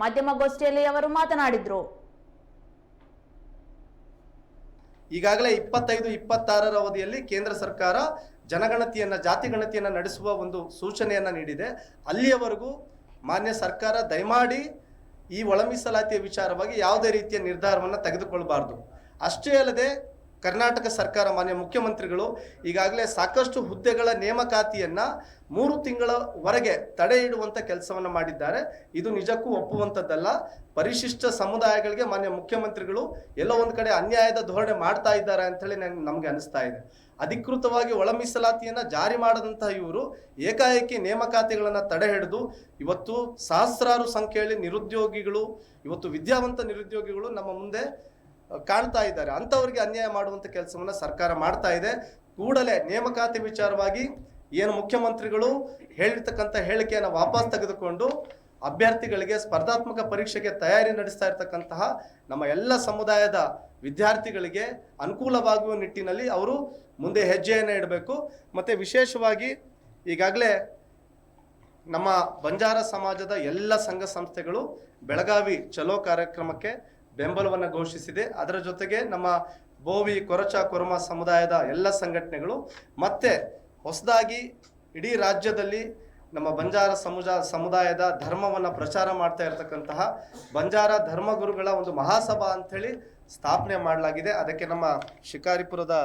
ಮಾಧ್ಯಮಗೋಷ್ಠಿಯಲ್ಲಿ ಅವರು ಮಾತನಾಡಿದರು. ಈಗಾಗಲೇ 25-26ರ ಅವಧಿಯಲ್ಲಿ ಕೇಂದ್ರ ಸರ್ಕಾರ ಜನಗಣತಿಯನ್ನ ಜಾತಿ ಗಣತಿಯನ್ನ ನಡೆಸುವ ಒಂದು ಸೂಚನೆಯನ್ನ ನೀಡಿದೆ. ಅಲ್ಲಿಯವರೆಗೂ ಮಾನ್ಯ ಸರ್ಕಾರ ದಯಮಾಡಿ ಈ ಒಳ ಮೀಸಲಾತಿಯ ವಿಚಾರವಾಗಿ ಯಾವುದೇ ರೀತಿಯ ನಿರ್ಧಾರವನ್ನು ತೆಗೆದುಕೊಳ್ಳಬಾರದು. ಅಷ್ಟೇ ಅಲ್ಲದೆ ಕರ್ನಾಟಕ ಸರ್ಕಾರ ಮಾನ್ಯ ಮುಖ್ಯಮಂತ್ರಿಗಳು ಈಗಾಗಲೇ ಸಾಕಷ್ಟು ಹುದ್ದೆಗಳ ನೇಮಕಾತಿಯನ್ನ 3 ತಿಂಗಳವರೆಗೆ ತಡೆ ಇಡುವಂತ ಕೆಲಸವನ್ನು ಮಾಡಿದ್ದಾರೆ. ಇದು ನಿಜಕ್ಕೂ ಒಪ್ಪುವಂಥದ್ದಲ್ಲ. ಪರಿಶಿಷ್ಟ ಸಮುದಾಯಗಳಿಗೆ ಮಾನ್ಯ ಮುಖ್ಯಮಂತ್ರಿಗಳು ಎಲ್ಲೋ ಒಂದು ಕಡೆ ಅನ್ಯಾಯದ ಧೋರಣೆ ಮಾಡ್ತಾ ಇದ್ದಾರೆ ಅಂತೇಳಿ ನಮಗೆ ಅನಿಸ್ತಾ ಇದೆ. ಅಧಿಕೃತವಾಗಿ ಒಳ ಮೀಸಲಾತಿಯನ್ನ ಜಾರಿ ಮಾಡದಂತಹ ಇವರು ಏಕಾಏಕಿ ನೇಮಕಾತಿಗಳನ್ನು ತಡೆ ಹಿಡಿದು ಇವತ್ತು ಸಹಸ್ರಾರು ಸಂಖ್ಯೆಯಲ್ಲಿ ನಿರುದ್ಯೋಗಿಗಳು, ಇವತ್ತು ವಿದ್ಯಾವಂತ ನಿರುದ್ಯೋಗಿಗಳು ನಮ್ಮ ಮುಂದೆ ಕಾಣ್ತಾ ಇದ್ದಾರೆ. ಅಂಥವರಿಗೆ ಅನ್ಯಾಯ ಮಾಡುವಂಥ ಕೆಲಸವನ್ನು ಸರ್ಕಾರ ಮಾಡ್ತಾ ಇದೆ. ಕೂಡಲೇ ನೇಮಕಾತಿ ವಿಚಾರವಾಗಿ ಏನು ಮುಖ್ಯಮಂತ್ರಿಗಳು ಹೇಳಿರ್ತಕ್ಕಂಥ ಹೇಳಿಕೆಯನ್ನು ವಾಪಸ್ ತೆಗೆದುಕೊಂಡು ಅಭ್ಯರ್ಥಿಗಳಿಗೆ ಸ್ಪರ್ಧಾತ್ಮಕ ಪರೀಕ್ಷೆಗೆ ತಯಾರಿ ನಡೆಸ್ತಾ ಇರತಕ್ಕಂತಹ ನಮ್ಮ ಎಲ್ಲ ಸಮುದಾಯದ ವಿದ್ಯಾರ್ಥಿಗಳಿಗೆ ಅನುಕೂಲವಾಗುವ ನಿಟ್ಟಿನಲ್ಲಿ ಅವರು ಮುಂದೆ ಹೆಜ್ಜೆಯನ್ನು ಇಡಬೇಕು. ಮತ್ತು ವಿಶೇಷವಾಗಿ ಈಗಾಗಲೇ ನಮ್ಮ ಬಂಜಾರ ಸಮಾಜದ ಎಲ್ಲ ಸಂಘ ಸಂಸ್ಥೆಗಳು ಬೆಳಗಾವಿ ಚಲೋ ಕಾರ್ಯಕ್ರಮಕ್ಕೆ ಬೆಂಬಲವನ್ನು ಘೋಷಿಸಿದೆ. ಅದರ ಜೊತೆಗೆ ನಮ್ಮ ಬೋವಿ ಕೊರಚ ಕೊರಮ ಸಮುದಾಯದ ಎಲ್ಲ ಸಂಘಟನೆಗಳು ಮತ್ತೆ ಹೊಸದಾಗಿ ಇಡೀ ರಾಜ್ಯದಲ್ಲಿ ನಮ್ಮ ಬಂಜಾರ ಸಮುದಾಯದ ಧರ್ಮವನ್ನು ಪ್ರಚಾರ ಮಾಡ್ತಾ ಇರತಕ್ಕಂತಹ ಬಂಜಾರ ಧರ್ಮಗುರುಗಳ ಒಂದು ಮಹಾಸಭಾ ಅಂಥೇಳಿ ಸ್ಥಾಪನೆ ಮಾಡಲಾಗಿದೆ. ಅದಕ್ಕೆ ನಮ್ಮ ಶಿಕಾರಿಪುರದ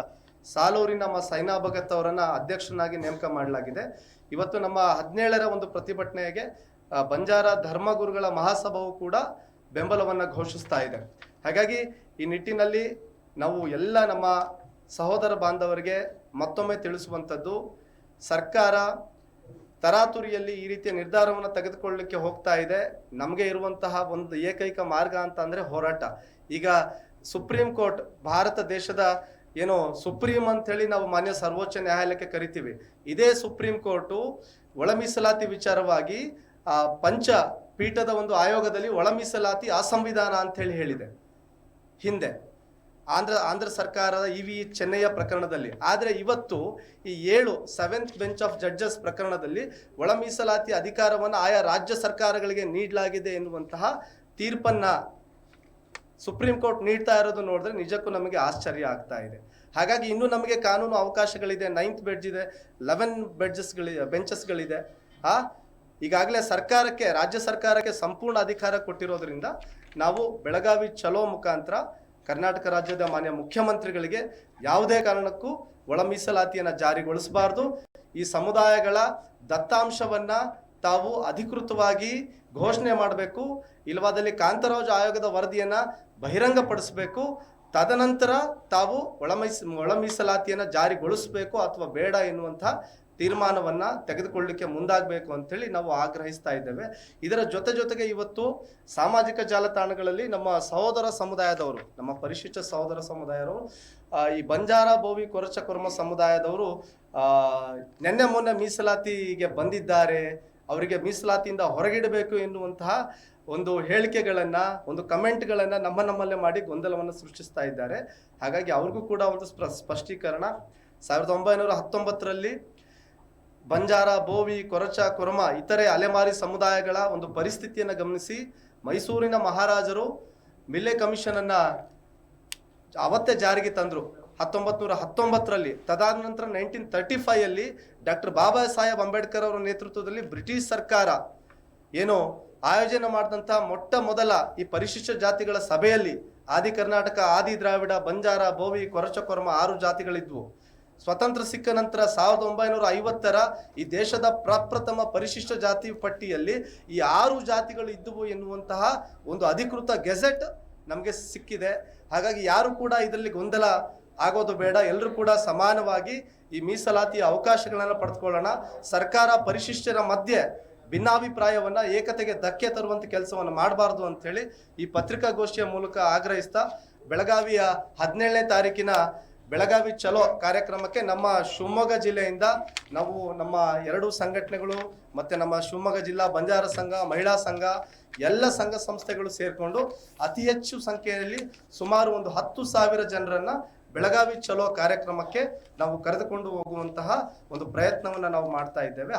ಸಾಲೂರಿನ ನಮ್ಮ ಸೈನಾ ಭಗತ್ ಅವರನ್ನು ಅಧ್ಯಕ್ಷನಾಗಿ ನೇಮಕ ಮಾಡಲಾಗಿದೆ. ಇವತ್ತು ನಮ್ಮ 17ರ ಒಂದು ಪ್ರತಿಭಟನೆಗೆ ಬಂಜಾರ ಧರ್ಮಗುರುಗಳ ಮಹಾಸಭಾವು ಕೂಡ ಬೆಂಬಲವನ್ನು ಘೋಷಿಸ್ತಾ ಇದೆ. ಹಾಗಾಗಿ ಈ ನಿಟ್ಟಿನಲ್ಲಿ ನಾವು ಎಲ್ಲ ನಮ್ಮ ಸಹೋದರ ಬಾಂಧವರಿಗೆ ಮತ್ತೊಮ್ಮೆ ತಿಳಿಸುವಂಥದ್ದು, ಸರ್ಕಾರ ತರಾತುರಿಯಲ್ಲಿ ಈ ರೀತಿಯ ನಿರ್ಧಾರವನ್ನು ತೆಗೆದುಕೊಳ್ಳಲಿಕ್ಕೆ ಹೋಗ್ತಾ ಇದೆ. ನಮಗೆ ಇರುವಂತಹ ಒಂದು ಏಕೈಕ ಮಾರ್ಗ ಅಂತ ಅಂದರೆ ಹೋರಾಟ. ಈಗ ಸುಪ್ರೀಂ ಕೋರ್ಟ್, ಭಾರತ ದೇಶದ ಏನೋ ಸುಪ್ರೀಂ ಅಂಥೇಳಿ ನಾವು ಮಾನ್ಯ ಸರ್ವೋಚ್ಚ ನ್ಯಾಯಾಲಯಕ್ಕೆ ಕರಿತೀವಿ. ಇದೇ ಸುಪ್ರೀಂ ಕೋರ್ಟು ಒಳ ಮೀಸಲಾತಿ ವಿಚಾರವಾಗಿ ಪಂಚ ಪೀಠದ ಒಂದು ಆಯೋಗದಲ್ಲಿ ಒಳ ಮೀಸಲಾತಿ ಅಸಂವಿಧಾನ ಅಂಥೇಳಿ ಹೇಳಿದೆ ಹಿಂದೆ ಆಂಧ್ರ ಸರ್ಕಾರದ ಇವಿ ಚೆನ್ನಯ್ಯ ಪ್ರಕರಣದಲ್ಲಿ. ಆದರೆ ಇವತ್ತು ಈ 7th ಬೆಂಚ್ ಆಫ್ ಜಡ್ಜಸ್ ಪ್ರಕರಣದಲ್ಲಿ ಒಳ ಮೀಸಲಾತಿ ಅಧಿಕಾರವನ್ನು ಆಯಾ ರಾಜ್ಯ ಸರ್ಕಾರಗಳಿಗೆ ನೀಡಲಾಗಿದೆ ಎನ್ನುವಂತಹ ತೀರ್ಪನ್ನ ಸುಪ್ರೀಂ ಕೋರ್ಟ್ ನೀಡ್ತಾ ಇರೋದು ನೋಡಿದ್ರೆ ನಿಜಕ್ಕೂ ನಮಗೆ ಆಶ್ಚರ್ಯ ಆಗ್ತಾ ಇದೆ. ಹಾಗಾಗಿ ಇನ್ನೂ ನಮಗೆ ಕಾನೂನು ಅವಕಾಶಗಳಿದೆ. 9th ಬೆಂಚ್ ಇದೆ, 11 ಬೆಂಚಸ್ಗಳಿದೆ. ಈಗಾಗಲೇ ಸರ್ಕಾರಕ್ಕೆ, ರಾಜ್ಯ ಸರ್ಕಾರಕ್ಕೆ ಸಂಪೂರ್ಣ ಅಧಿಕಾರ ಕೊಟ್ಟಿರೋದ್ರಿಂದ ನಾವು ಬೆಳಗಾವಿ ಚಲೋ ಮುಖಾಂತರ ಕರ್ನಾಟಕ ರಾಜ್ಯದ ಮಾನ್ಯ ಮುಖ್ಯಮಂತ್ರಿಗಳಿಗೆ ಯಾವುದೇ ಕಾರಣಕ್ಕೂ ಒಳ ಮೀಸಲಾತಿಯನ್ನು ಜಾರಿಗೊಳಿಸಬಾರ್ದು. ಈ ಸಮುದಾಯಗಳ ದತ್ತಾಂಶವನ್ನು ತಾವು ಅಧಿಕೃತವಾಗಿ ಘೋಷಣೆ ಮಾಡಬೇಕು. ಇಲ್ಲವಾದಲ್ಲಿ ಕಾಂತರಾಜು ಆಯೋಗದ ವರದಿಯನ್ನು ಬಹಿರಂಗಪಡಿಸಬೇಕು. ತದನಂತರ ತಾವು ಒಳ ಮೀಸಲಾತಿಯನ್ನು ಜಾರಿಗೊಳಿಸಬೇಕು ಅಥವಾ ಬೇಡ ಎನ್ನುವಂಥ ತೀರ್ಮಾನವನ್ನು ತೆಗೆದುಕೊಳ್ಳಲಿಕ್ಕೆ ಮುಂದಾಗಬೇಕು ಅಂತೇಳಿ ನಾವು ಆಗ್ರಹಿಸ್ತಾ ಇದ್ದೇವೆ. ಇದರ ಜೊತೆಗೆ ಇವತ್ತು ಸಾಮಾಜಿಕ ಜಾಲತಾಣಗಳಲ್ಲಿ ನಮ್ಮ ಸಹೋದರ ಸಮುದಾಯದವರು, ನಮ್ಮ ಪರಿಶಿಷ್ಟ ಸಹೋದರ ಸಮುದಾಯರು, ಈ ಬಂಜಾರ ಬೋವಿ ಕೊರಚ ಕೊರಮ ಸಮುದಾಯದವರು ನಿನ್ನೆ ಮೊನ್ನೆ ಮೀಸಲಾತಿಗೆ ಬಂದಿದ್ದಾರೆ, ಅವರಿಗೆ ಮೀಸಲಾತಿಯಿಂದ ಹೊರಗಿಡಬೇಕು ಎನ್ನುವಂತಹ ಒಂದು ಹೇಳಿಕೆಗಳನ್ನು, ಒಂದು ಕಮೆಂಟ್ಗಳನ್ನು ನಮ್ಮಲ್ಲೇ ಮಾಡಿ ಗೊಂದಲವನ್ನು ಸೃಷ್ಟಿಸ್ತಾ ಇದ್ದಾರೆ. ಹಾಗಾಗಿ ಅವ್ರಿಗೂ ಕೂಡ ಒಂದು ಸ್ಪಷ್ಟೀಕರಣ. 1919ರಲ್ಲಿ ಬಂಜಾರ, ಬೋವಿ, ಕೊರಚ, ಕೊರಮ ಇತರೆ ಅಲೆಮಾರಿ ಸಮುದಾಯಗಳ ಒಂದು ಪರಿಸ್ಥಿತಿಯನ್ನು ಗಮನಿಸಿ ಮೈಸೂರಿನ ಮಹಾರಾಜರು ಮಿಲ್ಲೆ ಕಮಿಷನನ್ನು ಅವತ್ತೇ ಜಾರಿಗೆ ತಂದರು 1919ರಲ್ಲಿ. ತದಾದ ನಂತರ 1935ಯಲ್ಲಿ ಡಾಕ್ಟರ್ ಬಾಬಾ ಸಾಹೇಬ್ ಅಂಬೇಡ್ಕರ್ ಅವರ ನೇತೃತ್ವದಲ್ಲಿ ಬ್ರಿಟಿಷ್ ಸರ್ಕಾರ ಏನು ಆಯೋಜನೆ ಮಾಡಿದಂಥ ಮೊಟ್ಟ ಮೊದಲ ಈ ಪರಿಶಿಷ್ಟ ಜಾತಿಗಳ ಸಭೆಯಲ್ಲಿ ಆದಿ ಕರ್ನಾಟಕ, ಆದಿ ದ್ರಾವಿಡ, ಬಂಜಾರ, ಬೋವಿ, ಕೊರಚ, ಕೊರಮ 6 ಜಾತಿಗಳಿದ್ವು. ಸ್ವತಂತ್ರ ಸಿಕ್ಕ ನಂತರ 1950ರ ಈ ದೇಶದ ಪ್ರಪ್ರಥಮ ಪರಿಶಿಷ್ಟ ಜಾತಿ ಪಟ್ಟಿಯಲ್ಲಿ ಈ 6 ಜಾತಿಗಳು ಇದ್ದುವು ಎನ್ನುವಂತಹ ಒಂದು ಅಧಿಕೃತ ಗೆಜೆಟ್ ನಮಗೆ ಸಿಕ್ಕಿದೆ. ಹಾಗಾಗಿ ಯಾರು ಕೂಡ ಇದರಲ್ಲಿ ಗೊಂದಲ ಆಗೋದು ಬೇಡ. ಎಲ್ಲರೂ ಕೂಡ ಸಮಾನವಾಗಿ ಈ ಮೀಸಲಾತಿಯ ಅವಕಾಶಗಳನ್ನು ಪಡೆದುಕೊಳ್ಳೋಣ. ಸರ್ಕಾರ ಪರಿಶಿಷ್ಟರ ಮಧ್ಯೆ ಭಿನ್ನಾಭಿಪ್ರಾಯವನ್ನು, ಏಕತೆಗೆ ಧಕ್ಕೆ ತರುವಂಥ ಕೆಲಸವನ್ನು ಮಾಡಬಾರ್ದು ಅಂಥೇಳಿ ಈ ಪತ್ರಿಕಾಗೋಷ್ಠಿಯ ಮೂಲಕ ಆಗ್ರಹಿಸ್ತಾ ಬೆಳಗಾವಿಯ 17ನೇ ತಾರೀಕಿನ ಬೆಳಗಾವಿ ಚಲೋ ಕಾರ್ಯಕ್ರಮಕ್ಕೆ ನಮ್ಮ ಶಿವಮೊಗ್ಗ ಜಿಲ್ಲೆಯಿಂದ ನಾವು ನಮ್ಮ 2 ಸಂಘಟನೆಗಳು ಮತ್ತು ನಮ್ಮ ಶಿವಮೊಗ್ಗ ಜಿಲ್ಲಾ ಬಂಜಾರ ಸಂಘ, ಮಹಿಳಾ ಸಂಘ, ಎಲ್ಲ ಸಂಘ ಸಂಸ್ಥೆಗಳು ಸೇರಿಕೊಂಡು ಅತಿ ಹೆಚ್ಚು ಸಂಖ್ಯೆಯಲ್ಲಿ ಸುಮಾರು ಒಂದು 10,000 ಜನರನ್ನು ಬೆಳಗಾವಿ ಚಲೋ ಕಾರ್ಯಕ್ರಮಕ್ಕೆ ನಾವು ಕರೆದುಕೊಂಡು ಹೋಗುವಂತಹ ಒಂದು ಪ್ರಯತ್ನವನ್ನು ನಾವು ಮಾಡ್ತಾ ಇದ್ದೇವೆ.